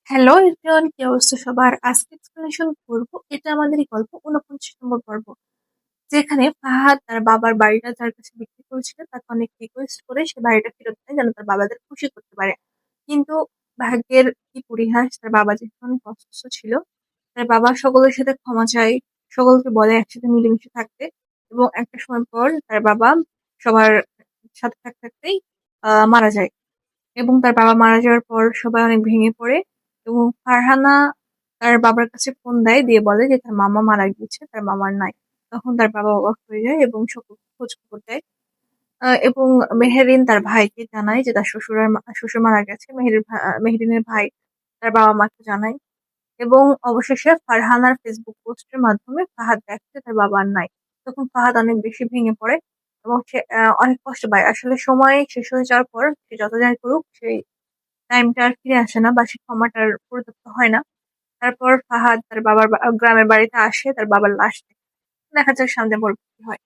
Hello everyone, কি অবস্থা সবার? আজকে এক্সপ্লেনেশন করবো। এটা আমাদেরই গল্প ৪৯ নম্বর পর্ব, যেখানে ফাহাদ তার বাবার বাড়িটা যার কাছে বিক্রি করেছিল তাকে অনেক রিকোয়েস্ট করে সে বাড়িটা ফেরত দেয় যেন তার বাবাদের খুশি করতে পারে। কিন্তু ভাগ্যের কি পরিহাস, তার বাবা যেহেতু অনেক অসুস্থ ছিল, তার বাবা সকলের সাথে ক্ষমা চায়, সকলকে বলে একসাথে মিলেমিশে থাকতে। এবং একটা সময় পর তার বাবা সবার সাথে থাকতে থাকতেই মারা যায়। এবং তার বাবা মারা যাওয়ার পর সবাই অনেক ভেঙে পড়ে। এবং ফারহানা তার বাবার কাছে ফোন দেয়, দিয়ে বলে যে তার মামা মারা গিয়েছে, তার মামার নাই। তখন তার বাবা অবাক হয়ে যায় এবং সকল খোঁজ খবর দেয়। এবং মেহেরিন তার ভাইকে জানায় যে তার শ্বশুর মারা গেছে। মেহেরিনের ভাই তার বাবা মাকে জানায়। এবং অবশেষে ফারহানার ফেসবুক পোস্টের মাধ্যমে ফাহাদ দেখে যে তার বাবা আর নাই। তখন ফাহাদ অনেক বেশি ভেঙে পড়ে এবং সে অনেক কষ্ট পায়। আসলে সময় শেষ হয়ে যাওয়ার পর সে যত যাই করুক, সেই টাইমটা আর ফিরে আসে না বা সে ক্ষমাটা আর পরিত্যক্ত হয় না। তারপর ফাহাদ তার বাবার গ্রামের বাড়িতে আসে তার বাবার লাশ দেখে। দেখা যাক সামনে পর কি হয়।